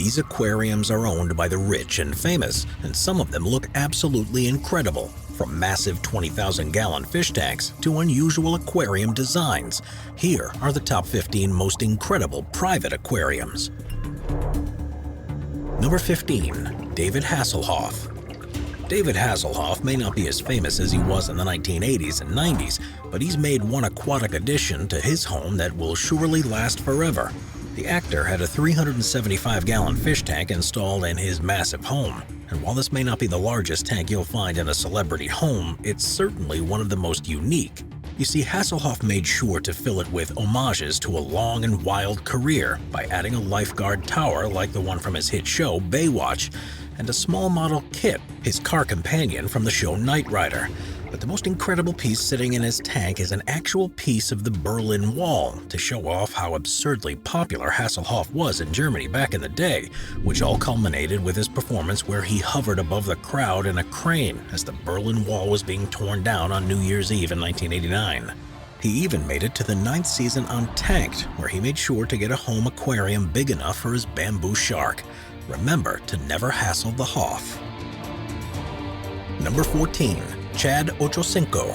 These aquariums are owned by the rich and famous, and some of them look absolutely incredible, from massive 20,000-gallon fish tanks to unusual aquarium designs. Here are the top 15 most incredible private aquariums. Number 15. David Hasselhoff. David Hasselhoff may not be as famous as he was in the 1980s and 90s, but he's made one aquatic addition to his home that will surely last forever. The actor had a 375-gallon fish tank installed in his massive home, and while this may not be the largest tank you'll find in a celebrity home, it's certainly one of the most unique. You see, Hasselhoff made sure to fill it with homages to a long and wild career by adding a lifeguard tower like the one from his hit show Baywatch, and a small model kit, his car companion from the show Knight Rider. But the most incredible piece sitting in his tank is an actual piece of the Berlin Wall to show off how absurdly popular Hasselhoff was in Germany back in the day, which all culminated with his performance where he hovered above the crowd in a crane as the Berlin Wall was being torn down on New Year's Eve in 1989. He even made it to the 9th season on Tanked, where he made sure to get a home aquarium big enough for his bamboo shark. Remember to never hassle the Hoff. Number 14. Chad Ochocinco.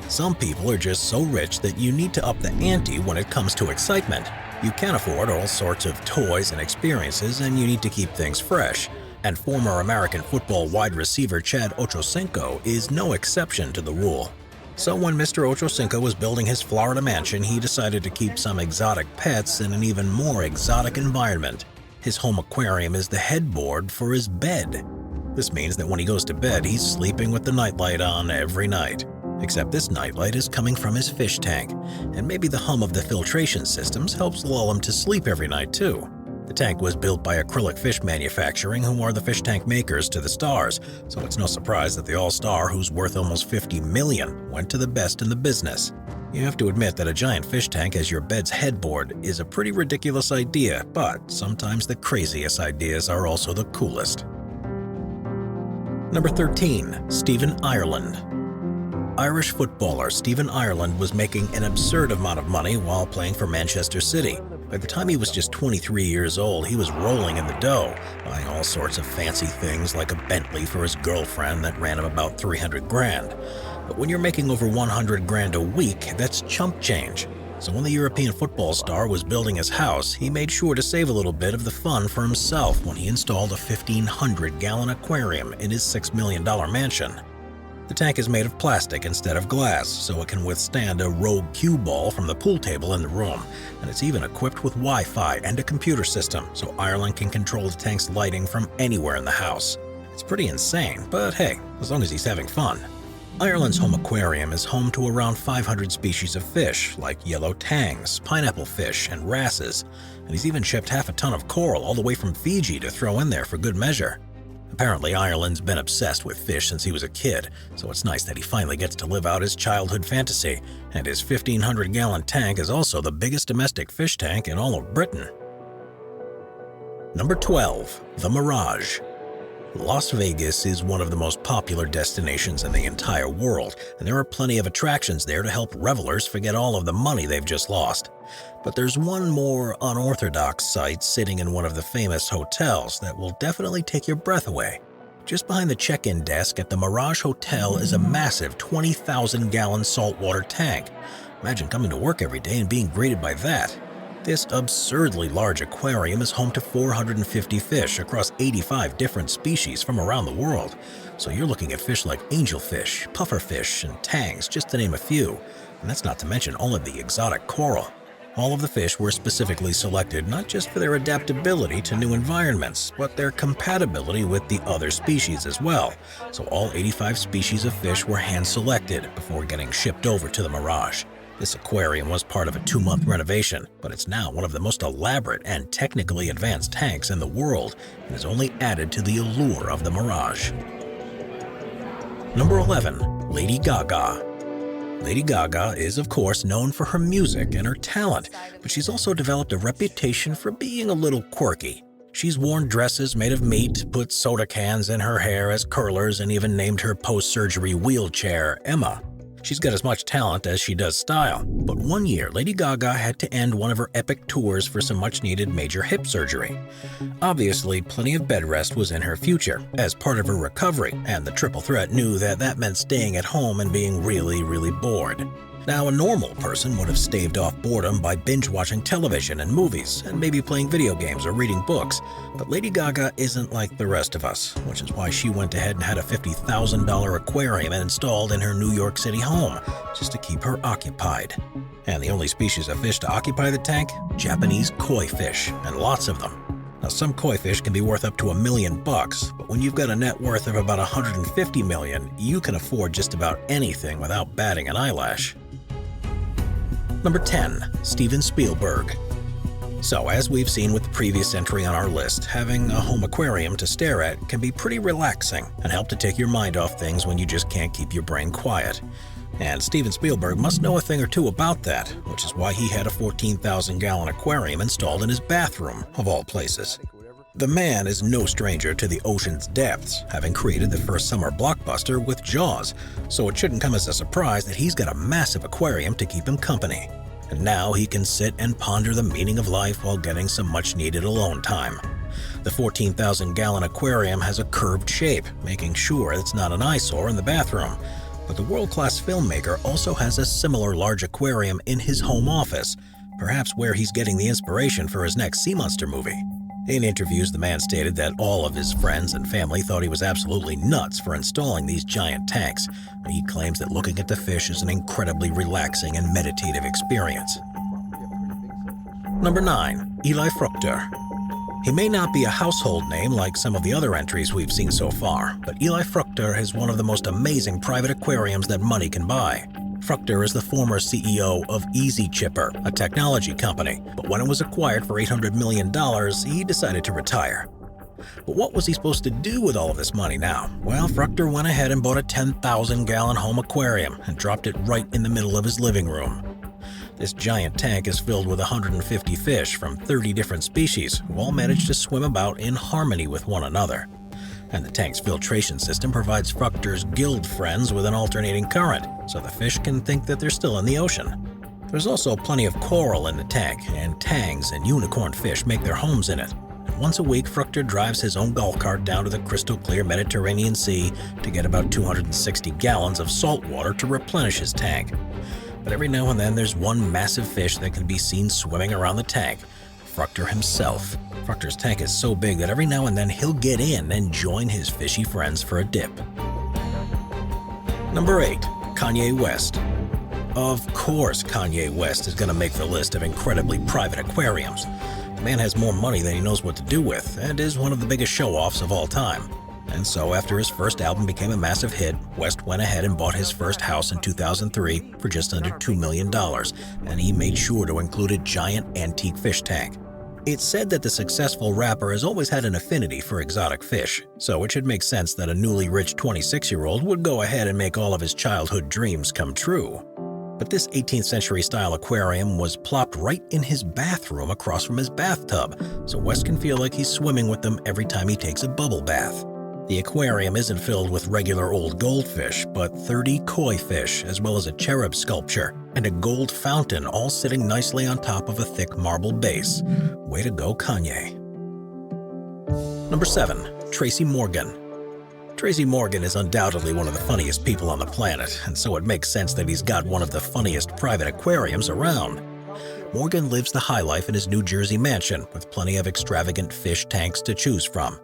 Some people are just so rich that you need to up the ante when it comes to excitement. You can't afford all sorts of toys and experiences, and you need to keep things fresh. And former American football wide receiver Chad Ochocinco is no exception to the rule. So when Mr. Ochocinco was building his Florida mansion, he decided to keep some exotic pets in an even more exotic environment. His home aquarium is the headboard for his bed. This means that when he goes to bed, he's sleeping with the nightlight on every night. Except this nightlight is coming from his fish tank, and maybe the hum of the filtration systems helps lull him to sleep every night too. The tank was built by Acrylic Fish Manufacturing, who are the fish tank makers to the stars, so it's no surprise that the All-Star, who's worth almost $50 million, went to the best in the business. You have to admit that a giant fish tank as your bed's headboard is a pretty ridiculous idea, but sometimes the craziest ideas are also the coolest. Number 13. Stephen Ireland. Irish footballer Stephen Ireland was making an absurd amount of money while playing for Manchester City. By the time he was just 23 years old, he was rolling in the dough, buying all sorts of fancy things like a Bentley for his girlfriend that ran him about 300 grand. But when you're making over 100 grand a week, that's chump change. So when the European football star was building his house, he made sure to save a little bit of the fun for himself when he installed a 1,500-gallon aquarium in his $6 million mansion. The tank is made of plastic instead of glass, so it can withstand a rogue cue ball from the pool table in the room, and it's even equipped with Wi-Fi and a computer system, so Ireland can control the tank's lighting from anywhere in the house. It's pretty insane, but hey, as long as he's having fun. Ireland's home aquarium is home to around 500 species of fish, like yellow tangs, pineapple fish, and wrasses, and he's even shipped half a ton of coral all the way from Fiji to throw in there for good measure. Apparently, Ireland's been obsessed with fish since he was a kid, so it's nice that he finally gets to live out his childhood fantasy, and his 1,500-gallon tank is also the biggest domestic fish tank in all of Britain. Number 12. The Mirage. Las Vegas is one of the most popular destinations in the entire world, and there are plenty of attractions there to help revelers forget all of the money they've just lost. But there's one more unorthodox site sitting in one of the famous hotels that will definitely take your breath away. Just behind the check-in desk at the Mirage Hotel is a massive 20,000-gallon saltwater tank. Imagine coming to work every day and being greeted by that. This absurdly large aquarium is home to 450 fish across 85 different species from around the world. So you're looking at fish like angelfish, pufferfish, and tangs, just to name a few. And that's not to mention all of the exotic coral. All of the fish were specifically selected not just for their adaptability to new environments, but their compatibility with the other species as well. So all 85 species of fish were hand-selected before getting shipped over to the Mirage. This aquarium was part of a 2-month renovation, but it's now one of the most elaborate and technically advanced tanks in the world and has only added to the allure of the Mirage. Number 11. Lady Gaga. Lady Gaga is, of course, known for her music and her talent, but she's also developed a reputation for being a little quirky. She's worn dresses made of meat, put soda cans in her hair as curlers, and even named her post-surgery wheelchair Emma. She's got as much talent as she does style, but one year Lady Gaga had to end one of her epic tours for some much-needed major hip surgery. Obviously, plenty of bed rest was in her future as part of her recovery, and the triple threat knew that meant staying at home and being really, really bored. Now, a normal person would have staved off boredom by binge-watching television and movies, and maybe playing video games or reading books. But Lady Gaga isn't like the rest of us, which is why she went ahead and had a $50,000 aquarium installed in her New York City home, just to keep her occupied. And the only species of fish to occupy the tank? Japanese koi fish, and lots of them. Now, some koi fish can be worth up to $1 million, but when you've got a net worth of about $150 million, you can afford just about anything without batting an eyelash. Number 10. Steven Spielberg. So, as we've seen with the previous entry on our list, having a home aquarium to stare at can be pretty relaxing and help to take your mind off things when you just can't keep your brain quiet. And Steven Spielberg must know a thing or two about that, which is why he had a 14,000-gallon aquarium installed in his bathroom, of all places. The man is no stranger to the ocean's depths, having created the first summer blockbuster with Jaws, so it shouldn't come as a surprise that he's got a massive aquarium to keep him company. And now he can sit and ponder the meaning of life while getting some much-needed alone time. The 14,000-gallon aquarium has a curved shape, making sure it's not an eyesore in the bathroom. But the world-class filmmaker also has a similar large aquarium in his home office, perhaps where he's getting the inspiration for his next sea monster movie. In interviews, the man stated that all of his friends and family thought he was absolutely nuts for installing these giant tanks. He claims that looking at the fish is an incredibly relaxing and meditative experience. Number 9. Eli Fruchter. He may not be a household name like some of the other entries we've seen so far, but Eli Fruchter is one of the most amazing private aquariums that money can buy. Fruchter is the former CEO of Easy Chipper, a technology company, but when it was acquired for $800 million, he decided to retire. But what was he supposed to do with all of this money now? Well, Fruchter went ahead and bought a 10,000-gallon home aquarium and dropped it right in the middle of his living room. This giant tank is filled with 150 fish from 30 different species who all manage to swim about in harmony with one another. And the tank's filtration system provides Fruchter's guild friends with an alternating current, so the fish can think that they're still in the ocean. There's also plenty of coral in the tank, and tangs and unicorn fish make their homes in it. And once a week, Fruchter drives his own golf cart down to the crystal-clear Mediterranean Sea to get about 260 gallons of salt water to replenish his tank. But every now and then, there's one massive fish that can be seen swimming around the tank: Fruchter himself. Fruchter's tank is so big that every now and then he'll get in and join his fishy friends for a dip. Number 8. Kanye West. Of course Kanye West is going to make the list of incredibly private aquariums. The man has more money than he knows what to do with, and is one of the biggest show-offs of all time. And so after his first album became a massive hit, West went ahead and bought his first house in 2003 for just under $2 million, and he made sure to include a giant antique fish tank. It's said that the successful rapper has always had an affinity for exotic fish, so it should make sense that a newly rich 26-year-old would go ahead and make all of his childhood dreams come true. But this 18th century style aquarium was plopped right in his bathroom across from his bathtub, so West can feel like he's swimming with them every time he takes a bubble bath. The aquarium isn't filled with regular old goldfish, but 30 koi fish, as well as a cherub sculpture and a gold fountain, all sitting nicely on top of a thick marble base. Way to go, Kanye. Number 7. Tracy Morgan. Tracy Morgan is undoubtedly one of the funniest people on the planet, and so it makes sense that he's got one of the funniest private aquariums around. Morgan lives the high life in his New Jersey mansion with plenty of extravagant fish tanks to choose from.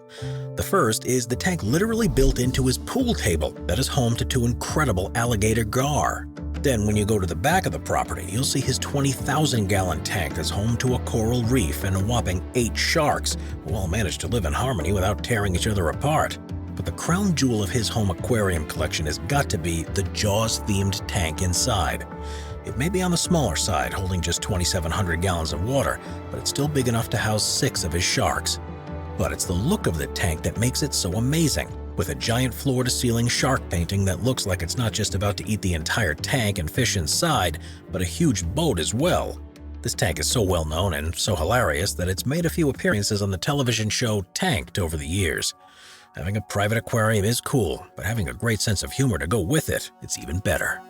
The first is the tank literally built into his pool table that is home to 2 incredible alligator gar. Then when you go to the back of the property, you'll see his 20,000-gallon tank that's home to a coral reef and a whopping 8 sharks who all manage to live in harmony without tearing each other apart. But the crown jewel of his home aquarium collection has got to be the Jaws-themed tank inside. It may be on the smaller side, holding just 2,700 gallons of water, but it's still big enough to house 6 of his sharks. But it's the look of the tank that makes it so amazing, with a giant floor-to-ceiling shark painting that looks like it's not just about to eat the entire tank and fish inside, but a huge boat as well. This tank is so well known and so hilarious that it's made a few appearances on the television show Tanked over the years. Having a private aquarium is cool, but having a great sense of humor to go with it, it's even better.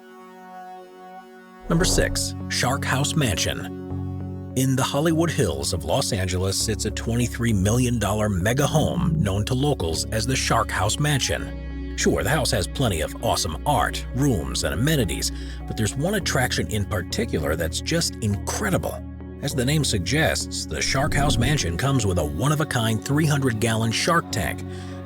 Number 6. Shark House Mansion. In the Hollywood Hills of Los Angeles sits a $23 million mega home known to locals as the Shark House Mansion. Sure, the house has plenty of awesome art, rooms, and amenities, but there's one attraction in particular that's just incredible. As the name suggests, the Shark House Mansion comes with a one-of-a-kind 300-gallon shark tank.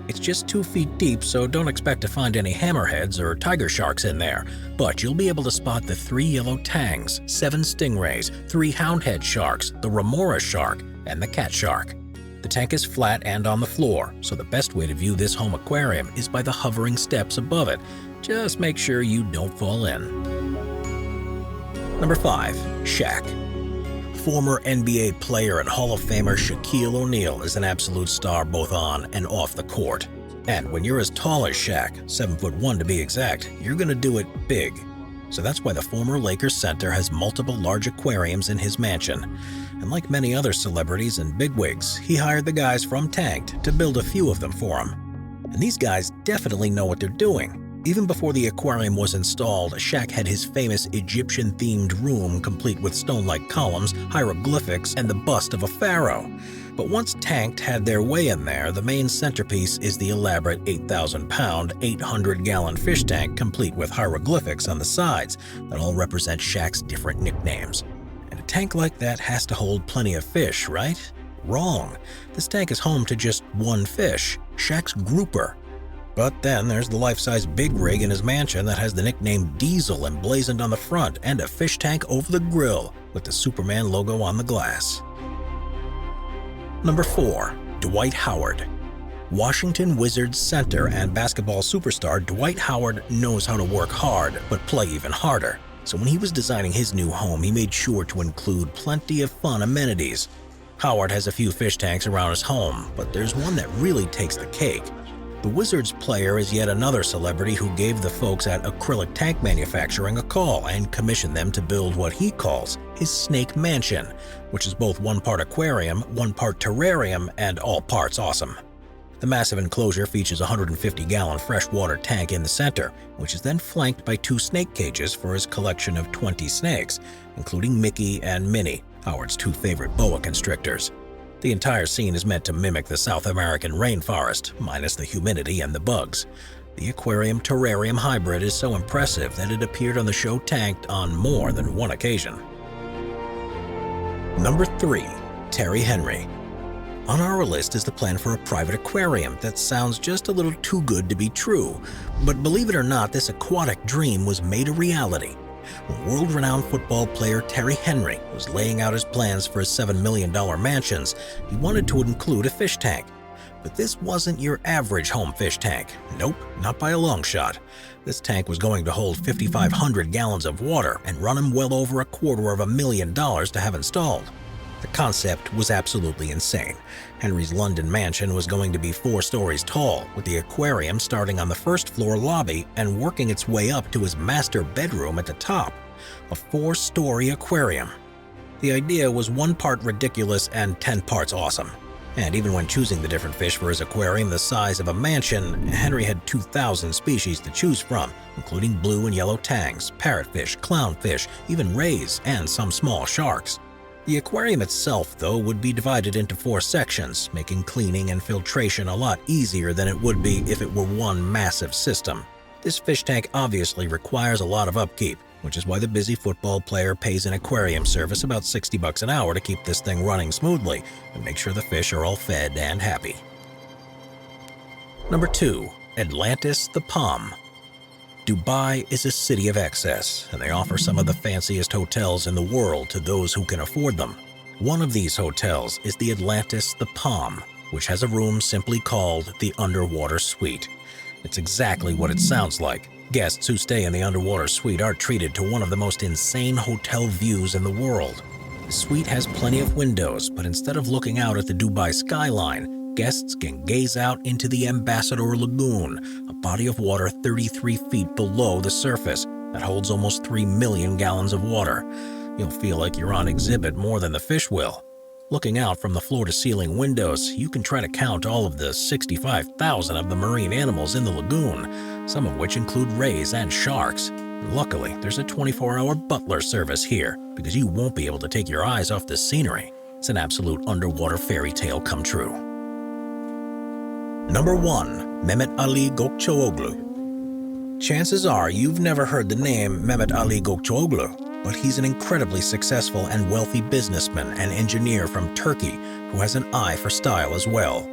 It's just 2 feet deep, so don't expect to find any hammerheads or tiger sharks in there. But you'll be able to spot the 3 yellow tangs, 7 stingrays, 3 houndhead sharks, the remora shark, and the cat shark. The tank is flat and on the floor, so the best way to view this home aquarium is by the hovering steps above it. Just make sure you don't fall in. Number 5. Shaq. Former NBA player and Hall of Famer Shaquille O'Neal is an absolute star both on and off the court. And when you're as tall as Shaq, 7'1" to be exact, you're gonna do it big. So that's why the former Lakers center has multiple large aquariums in his mansion. And like many other celebrities and bigwigs, he hired the guys from Tanked to build a few of them for him. And these guys definitely know what they're doing. Even before the aquarium was installed, Shaq had his famous Egyptian-themed room complete with stone-like columns, hieroglyphics, and the bust of a pharaoh. But once Tanked had their way in there, the main centerpiece is the elaborate 8,000-pound, 800-gallon fish tank complete with hieroglyphics on the sides that all represent Shaq's different nicknames. And a tank like that has to hold plenty of fish, right? Wrong. This tank is home to just one fish, Shaq's grouper. But then there's the life-size big rig in his mansion that has the nickname Diesel emblazoned on the front and a fish tank over the grill with the Superman logo on the glass. Number 4. Dwight Howard. Washington Wizards center and basketball superstar Dwight Howard knows how to work hard but play even harder. So when he was designing his new home, he made sure to include plenty of fun amenities. Howard has a few fish tanks around his home, but there's one that really takes the cake. The Wizards player is yet another celebrity who gave the folks at Acrylic Tank Manufacturing a call and commissioned them to build what he calls his Snake Mansion, which is both 1 part aquarium, 1 part terrarium, and all parts awesome. The massive enclosure features a 150-gallon freshwater tank in the center, which is then flanked by 2 snake cages for his collection of 20 snakes, including Mickey and Minnie, Howard's 2 favorite boa constrictors. The entire scene is meant to mimic the South American rainforest, minus the humidity and the bugs. The aquarium-terrarium hybrid is so impressive that it appeared on the show Tanked on more than one occasion. Number 3. Terry Henry. On our list is the plan for a private aquarium that sounds just a little too good to be true. But believe it or not, this aquatic dream was made a reality. When world-renowned football player Terry Henry was laying out his plans for his $7 million mansions, he wanted to include a fish tank. But this wasn't your average home fish tank. Nope, not by a long shot. This tank was going to hold 5,500 gallons of water and run him well over $250,000 to have installed. The concept was absolutely insane. Henry's London mansion was going to be 4 stories tall, with the aquarium starting on the first-floor lobby and working its way up to his master bedroom at the top. A 4-story aquarium. The idea was 1 part ridiculous and 10 parts awesome. And even when choosing the different fish for his aquarium the size of a mansion, Henry had 2,000 species to choose from, including blue and yellow tangs, parrotfish, clownfish, even rays, and some small sharks. The aquarium itself, though, would be divided into 4 sections, making cleaning and filtration a lot easier than it would be if it were one massive system. This fish tank obviously requires a lot of upkeep, which is why the busy football player pays an aquarium service about $60 an hour to keep this thing running smoothly and make sure the fish are all fed and happy. Number 2. Atlantis the Palm. Dubai is a city of excess, and they offer some of the fanciest hotels in the world to those who can afford them. One of these hotels is the Atlantis the Palm, which has a room simply called the Underwater Suite. It's exactly what it sounds like. Guests who stay in the Underwater Suite are treated to one of the most insane hotel views in the world. The suite has plenty of windows, but instead of looking out at the Dubai skyline, guests can gaze out into the Ambassador Lagoon, a body of water 33 feet below the surface that holds almost 3 million gallons of water. You'll feel like you're on exhibit more than the fish will. Looking out from the floor-to-ceiling windows, you can try to count all of the 65,000 of the marine animals in the lagoon, some of which include rays and sharks. Luckily, there's a 24-hour butler service here because you won't be able to take your eyes off the scenery. It's an absolute underwater fairy tale come true. Number 1. Mehmet Ali Gökçeoğlu. Chances are you've never heard the name Mehmet Ali Gökçeoğlu, but he's an incredibly successful and wealthy businessman and engineer from Turkey who has an eye for style as well.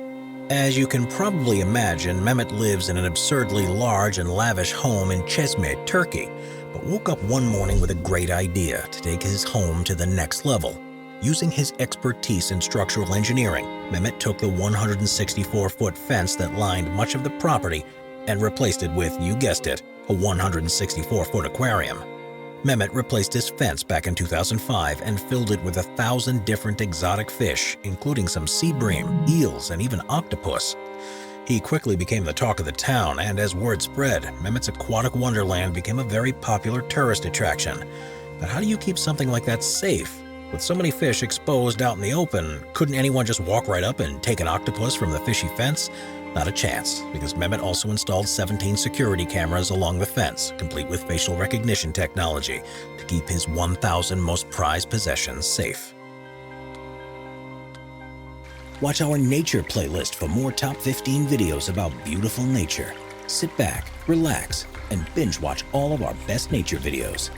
As you can probably imagine, Mehmet lives in an absurdly large and lavish home in Çeşme, Turkey, but woke up one morning with a great idea to take his home to the next level. Using his expertise in structural engineering, Mehmet took the 164-foot fence that lined much of the property and replaced it with, you guessed it, a 164-foot aquarium. Mehmet replaced his fence back in 2005 and filled it with 1,000 different exotic fish, including some sea bream, eels, and even octopus. He quickly became the talk of the town, and as word spread, Mehmet's aquatic wonderland became a very popular tourist attraction. But how do you keep something like that safe? With so many fish exposed out in the open, couldn't anyone just walk right up and take an octopus from the fishy fence? Not a chance, because Mehmet also installed 17 security cameras along the fence, complete with facial recognition technology, to keep his 1,000 most prized possessions safe. Watch our nature playlist for more top 15 videos about beautiful nature. Sit back, relax, and binge watch all of our best nature videos.